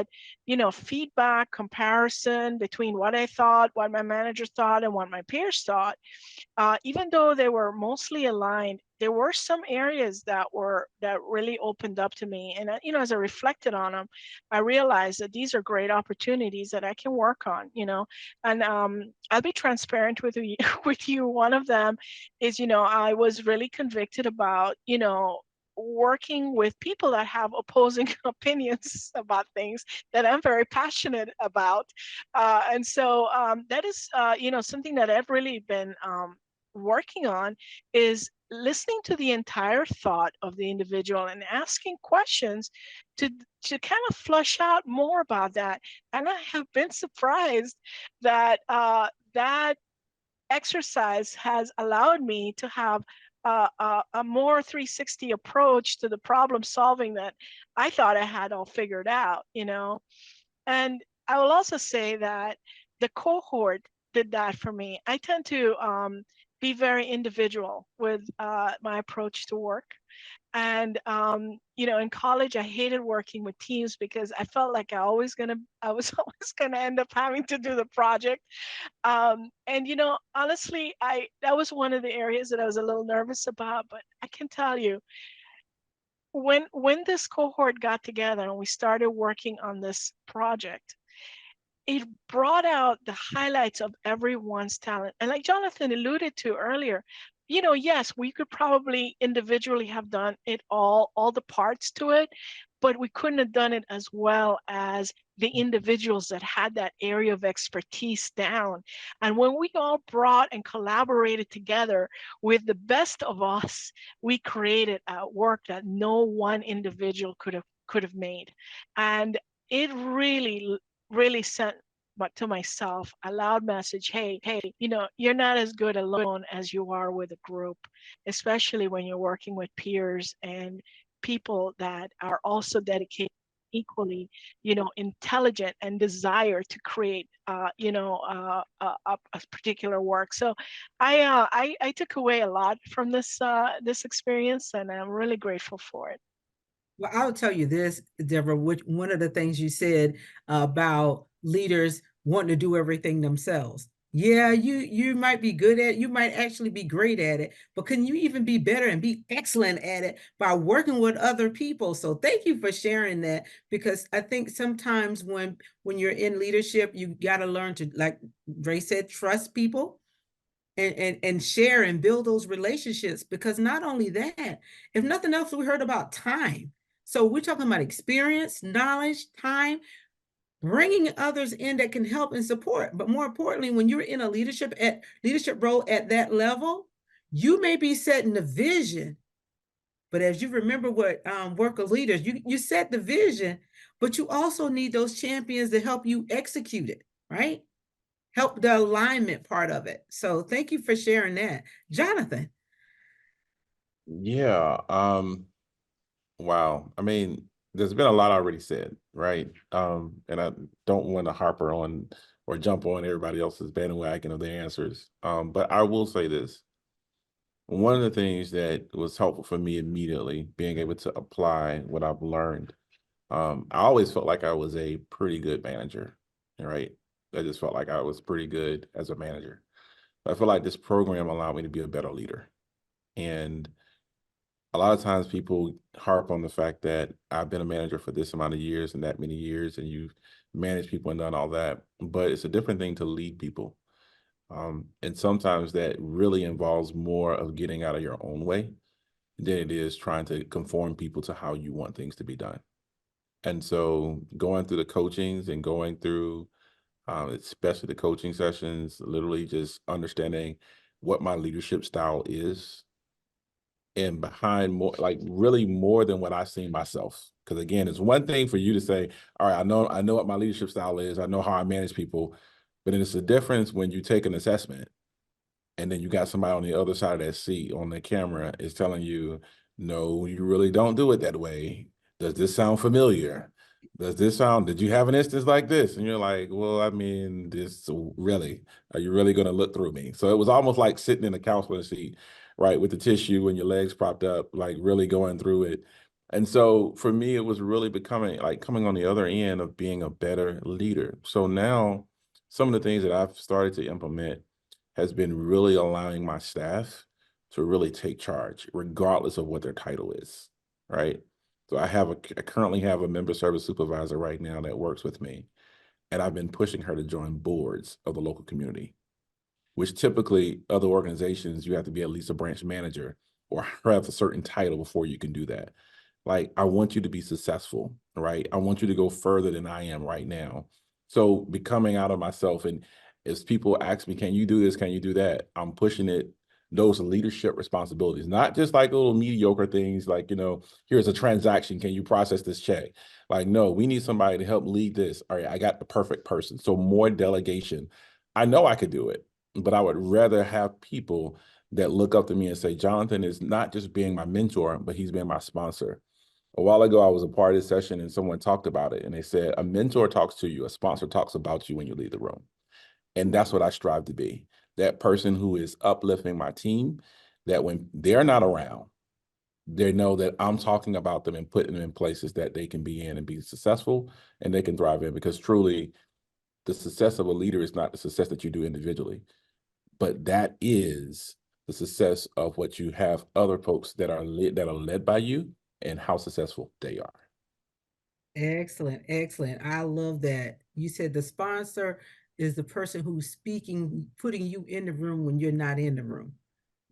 [SPEAKER 4] you know, feedback, comparison between what I thought, what my manager thought, and what my peers thought, even though they were mostly aligned, there were some areas that really opened up to me. And you know, as I reflected on them, I realized that these are great opportunities that I can work on. You know, and I'll be transparent with you. With you, one of them is, you know, I was really convicted about, you know, working with people that have opposing opinions about things that I'm very passionate about. And so that is, you know, something that I've really been working on, is listening to the entire thought of the individual and asking questions to kind of flush out more about that. And I have been surprised that that exercise has allowed me to have a more 360 approach to the problem solving that I thought I had all figured out, you know. And I will also say that the cohort did that for me. I tend to be very individual with my approach to work. And you know, in college, I hated working with teams because I felt like I was always gonna end up having to do the project. And you know, honestly, that was one of the areas that I was a little nervous about. But I can tell you, when this cohort got together and we started working on this project, it brought out the highlights of everyone's talent. And like Jonathan alluded to earlier, you know, yes, we could probably individually have done it all the parts to it, but we couldn't have done it as well as the individuals that had that area of expertise down. And when we all brought and collaborated together with the best of us, we created a work that no one individual could have made. And it really sent to myself a loud message: hey, you know, you're not as good alone as you are with a group, especially when you're working with peers and people that are also dedicated, equally, you know, intelligent and desire to create you know, a particular work. So I took away a lot from this experience, and I'm really grateful for it.
[SPEAKER 2] Well, I'll tell you this, Deborah, one of the things you said about leaders wanting to do everything themselves. Yeah, you might be good at it, you might actually be great at it, but can you even be better and be excellent at it by working with other people? So thank you for sharing that, because I think sometimes when you're in leadership, you got to learn to, like Ray said, trust people and share and build those relationships, because not only that, if nothing else, we heard about time. So we're talking about experience, knowledge, time, bringing others in that can help and support. But more importantly, when you're in a leadership role at that level, you may be setting the vision. But as you remember what worker leaders, you set the vision, but you also need those champions to help you execute it, right? Help the alignment part of it. So thank you for sharing that. Jonathan.
[SPEAKER 5] Yeah. Wow. I mean, there's been a lot already said, right? And I don't want to harper on or jump on everybody else's bandwagon of their answers. But I will say this. One of the things that was helpful for me immediately, being able to apply what I've learned, I always felt like I was a pretty good manager, right? I just felt like I was pretty good as a manager. But I feel like this program allowed me to be a better leader. And a lot of times people harp on the fact that I've been a manager for this amount of years and that many years, and you've managed people and done all that. But it's a different thing to lead people. And sometimes that really involves more of getting out of your own way than it is trying to conform people to how you want things to be done. And so going through the coachings and going through, especially the coaching sessions, literally just understanding what my leadership style is, and behind more, like really more than what I see myself. Because again, it's one thing for you to say, all right, I know what my leadership style is. I know how I manage people. But then it's a difference when you take an assessment and then you got somebody on the other side of that seat on the camera is telling you, no, you really don't do it that way. Does this sound familiar? Did you have an instance like this? And you're like, well, I mean, are you really going to look through me? So it was almost like sitting in a counselor seat, right, with the tissue and your legs propped up, like really going through it. And so for me, it was really becoming like coming on the other end of being a better leader. So now some of the things that I've started to implement has been really allowing my staff to really take charge, regardless of what their title is, right? So I currently have a member service supervisor right now that works with me, and I've been pushing her to join boards of the local community, which typically other organizations, you have to be at least a branch manager or have a certain title before you can do that. Like, I want you to be successful, right? I want you to go further than I am right now. So becoming out of myself, and as people ask me, can you do this? Can you do that? I'm pushing those leadership responsibilities, not just like little mediocre things like, here's a transaction. Can you process this check? Like, no, we need somebody to help lead this. All right, I got the perfect person. So more delegation. I know I could do it, but I would rather have people that look up to me and say, Jonathan is not just being my mentor, but he's been my sponsor. A while ago, I was a part of this session and someone talked about it, and they said, a mentor talks to you, a sponsor talks about you when you leave the room. And that's what I strive to be. That person who is uplifting my team, that when they're not around, they know that I'm talking about them and putting them in places that they can be in and be successful and they can thrive in. Because truly, the success of a leader is not the success that you do individually, but that is the success of what you have other folks that are led by you and how successful they are.
[SPEAKER 2] Excellent, excellent. I love that. You said the sponsor is the person who's speaking, putting you in the room when you're not in the room.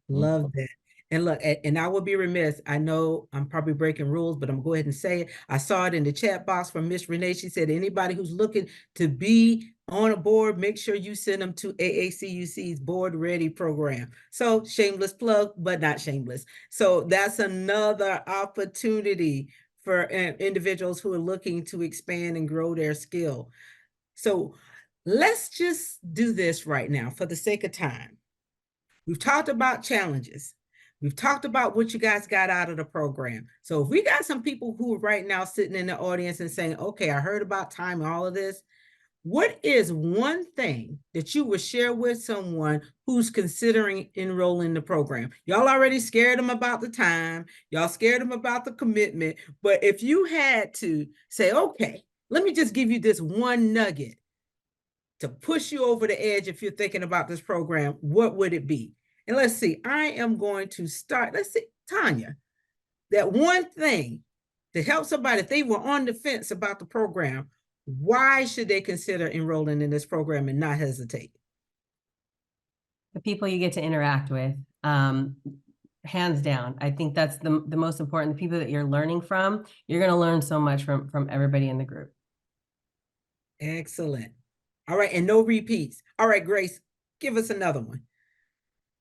[SPEAKER 2] Love that. And look, and I will be remiss. I know I'm probably breaking rules, but I'm gonna go ahead and say it. I saw it in the chat box from Miss Renee. She said, anybody who's looking to be on a board, make sure you send them to AACUC's Board Ready program. So shameless plug, but not shameless. So that's another opportunity for individuals who are looking to expand and grow their skill. So let's just do this right now for the sake of time. We've talked about challenges. We've talked about what you guys got out of the program. So if we got some people who are right now sitting in the audience and saying, okay, I heard about time and all of this, what is one thing that you would share with someone who's considering enrolling in the program? Y'all already scared them about the time. Y'all scared them about the commitment. But if you had to say, okay, let me just give you this one nugget. to push you over the edge if you're thinking about this program, what would it be? And let's see, I am going to start, let's see, Tonya, that one thing to help somebody, if they were on the fence about the program, why should they consider enrolling in this program and not hesitate?
[SPEAKER 6] The people you get to interact with, hands down. I think that's the most important. The people that you're learning from, you're going to learn so much from everybody in the group.
[SPEAKER 2] Excellent. All right, and no repeats. All right, Grace, give us another one.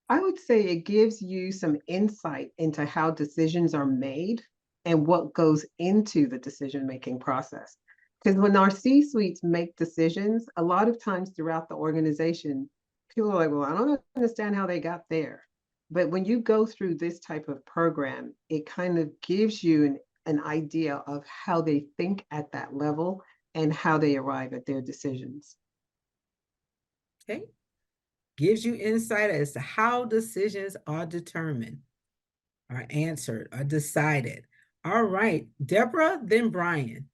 [SPEAKER 7] I would say it gives you some insight into how decisions are made and what goes into the decision-making process. Because when our C-suites make decisions, a lot of times throughout the organization, people are like, well, I don't understand how they got there. But when you go through this type of program, it kind of gives you an idea of how they think at that level and how they arrive at their decisions.
[SPEAKER 2] Okay. Gives you insight as to how decisions are determined, are answered, are decided. All right, Deborah, then Brian.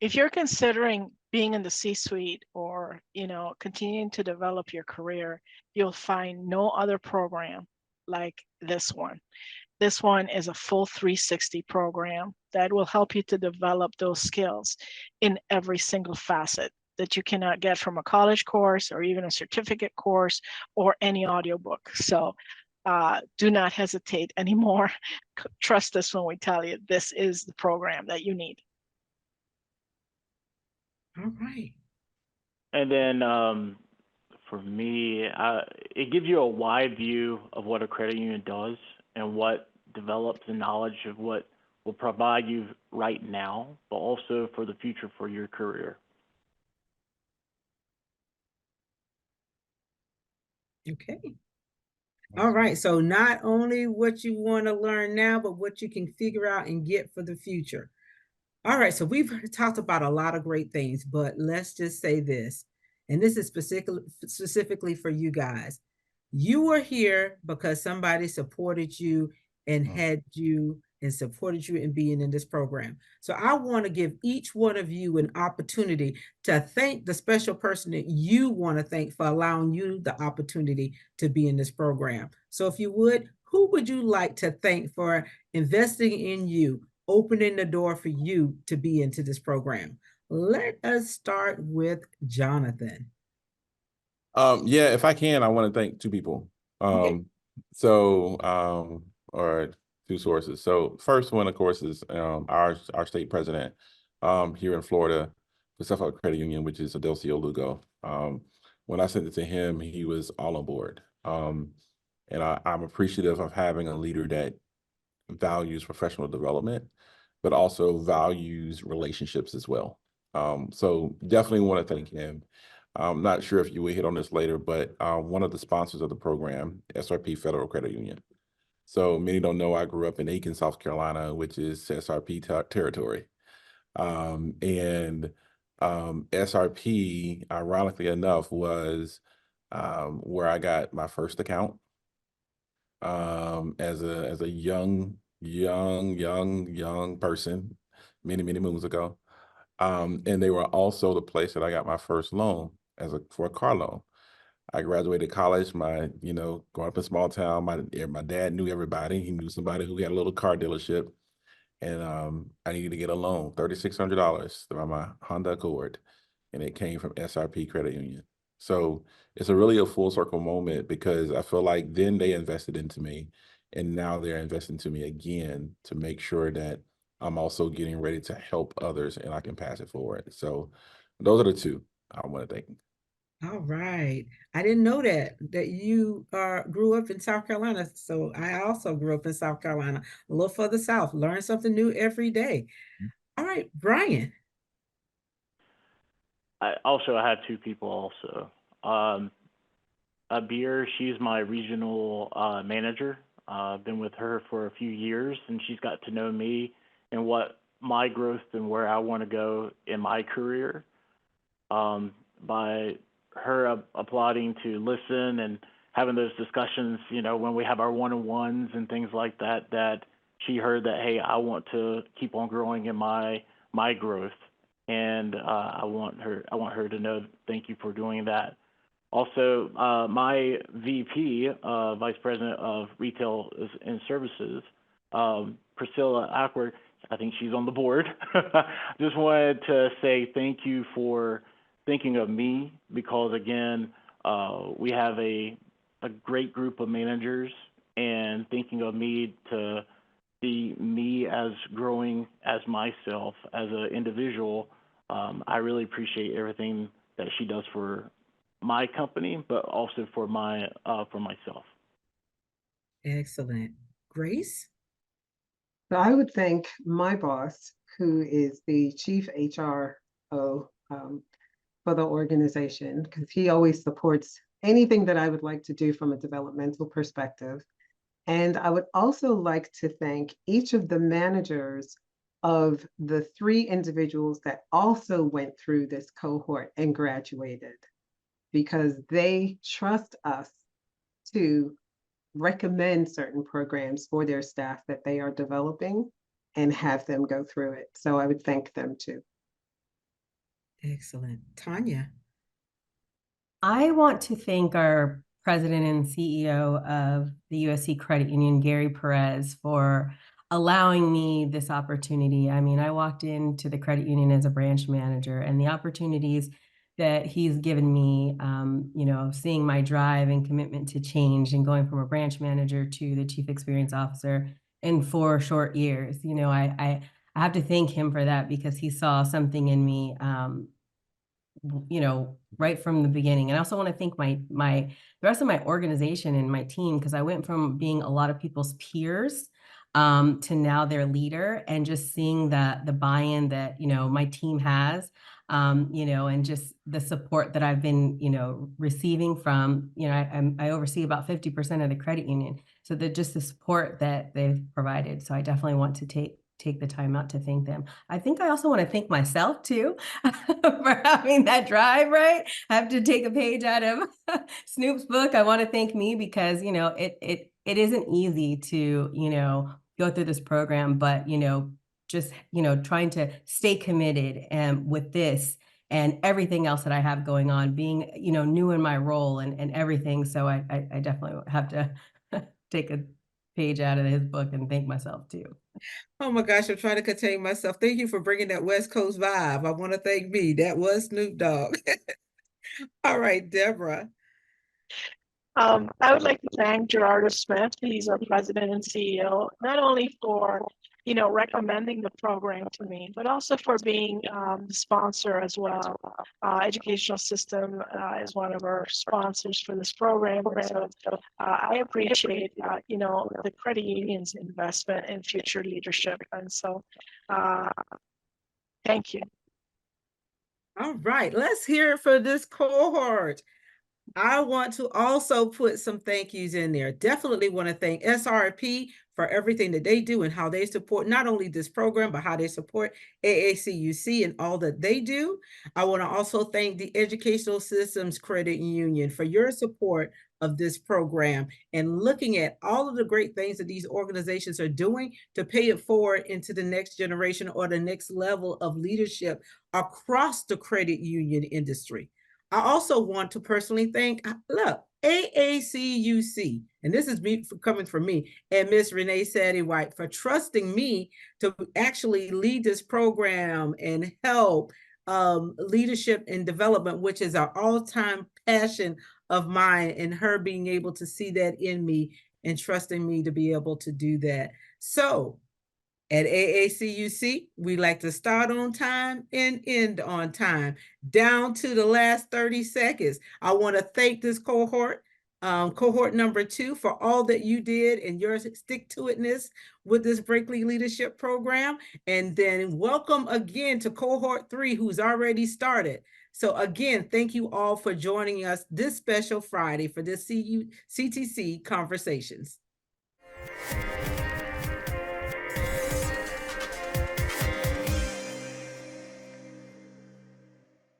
[SPEAKER 4] If you're considering being in the C-suite or, continuing to develop your career, you'll find no other program like this one. This one is a full 360 program that will help you to develop those skills in every single facet that you cannot get from a college course or even a certificate course or any audiobook. So do not hesitate anymore. Trust us when we tell you this is the program that you need.
[SPEAKER 2] All right.
[SPEAKER 3] And then for me, it gives you a wide view of what a credit union does and what develops the knowledge of what will provide you right now, but also for the future for your career.
[SPEAKER 2] Okay. All right. So not only what you want to learn now, but what you can figure out and get for the future. All right. So we've talked about a lot of great things, but let's just say this, and this is specifically for you guys. You were here because somebody supported you and had you and supported you in being in this program. So I want to give each one of you an opportunity to thank the special person that you want to thank for allowing you the opportunity to be in this program. So if you would, who would you like to thank for investing in you, opening the door for you to be into this program? Let us start with Jonathan.
[SPEAKER 5] Yeah, if I can, I want to thank two people.
[SPEAKER 2] Okay.
[SPEAKER 5] Or two sources. So first one, of course, is our state president here in Florida, the Suffolk Credit Union, which is Adelcio Lugo. When I sent it to him, he was all on board. And I'm appreciative of having a leader that values professional development, but also values relationships as well. So definitely want to thank him. I'm not sure if you will hit on this later, but one of the sponsors of the program, SRP Federal Credit Union. So many don't know I grew up in Aiken, South Carolina, which is SRP territory. SRP, ironically enough, was where I got my first account as a young person many moons ago. And they were also the place that I got my first loan for a car loan. I graduated college, growing up in a small town, my dad knew everybody. He knew somebody who had a little car dealership. And I needed to get a loan, $3,600 through my Honda Accord. And it came from SRP Credit Union. So it's really a full circle moment because I feel like then they invested into me and now they're investing into me again to make sure that I'm also getting ready to help others and I can pass it forward. So those are the two I want to thank.
[SPEAKER 2] All right. I didn't know that you grew up in South Carolina. So I also grew up in South Carolina, a little further south. Learn something new every day. All right, Brian.
[SPEAKER 3] I have two people also. Abir, she's my regional manager. I've been with her for a few years, and she's got to know me and what my growth and where I want to go in my career. By her applauding to listen and having those discussions, when we have our one-on-ones and things like that, that she heard that, hey, I want to keep on growing in my growth and I want her to know thank you for doing that. Also, my VP, Vice President of Retail and Services, Priscilla Ackworth, I think she's on the board. Just wanted to say thank you for thinking of me, because again, we have a great group of managers, and thinking of me to see me as growing as myself as an individual. I really appreciate everything that she does for my company, but also for myself.
[SPEAKER 2] Excellent. Grace?
[SPEAKER 7] So I would thank my boss, who is the chief HRO for the organization, because he always supports anything that I would like to do from a developmental perspective. And I would also like to thank each of the managers of the 3 individuals that also went through this cohort and graduated, because they trust us to recommend certain programs for their staff that they are developing and have them go through it. So I would thank them too.
[SPEAKER 2] Excellent. Tonya?
[SPEAKER 6] I want to thank our president and CEO of the USC Credit Union, Gary Perez, for allowing me this opportunity. I mean, I walked into the credit union as a branch manager, and the opportunities that he's given me, you know, seeing my drive and commitment to change and going from a branch manager to the chief experience officer in 4 short years. You know, I have to thank him for that, because he saw something in me, you know, right from the beginning. And I also want to thank the rest of my organization and my team, because I went from being a lot of people's peers to now their leader, and just seeing the buy-in that, you know, my team has, you know, and just the support that I've been, you know, receiving from, you know, I oversee about 50% of the credit union. So just the support that they've provided. So I definitely want to take the time out to thank them. I think I also want to thank myself too for having that drive, right? I have to take a page out of Snoop's book. I want to thank me, because, you know, it isn't easy to, you know, go through this program, but, you know, just, you know, trying to stay committed and with this and everything else that I have going on, being, you know, new in my role and everything. So I definitely have to take a page out of his book and thank myself too.
[SPEAKER 2] Oh my gosh, I'm trying to contain myself. Thank you for bringing that West Coast vibe. I want to thank me. That was Snoop Dogg. All right, Deborah.
[SPEAKER 4] I would like to thank Gerardo Smith. He's our president and CEO, not only for, you know, recommending the program to me, but also for being the sponsor as well. Educational System is one of our sponsors for this program. So I appreciate, you know, the credit union's investment in future leadership. And so thank you.
[SPEAKER 2] All right, let's hear it for this cohort. I want to also put some thank yous in there. Definitely want to thank SRP for everything that they do and how they support not only this program, but how they support AACUC and all that they do. I want to also thank the Educational Systems Credit Union for your support of this program and looking at all of the great things that these organizations are doing to pay it forward into the next generation or the next level of leadership across the credit union industry. I also want to personally thank, look, AACUC, and this is me coming from me, and Miss Renee Sadie-White for trusting me to actually lead this program and help leadership and development, which is our all-time passion of mine, and her being able to see that in me and trusting me to be able to do that. So at AACUC, we like to start on time and end on time, down to the last 30 seconds. I want to thank this cohort, cohort number 2, for all that you did and your stick-to-itness with this Brinkley Leadership Program. And then welcome again to cohort 3, who's already started. So again, thank you all for joining us this special Friday for this CTC Conversations.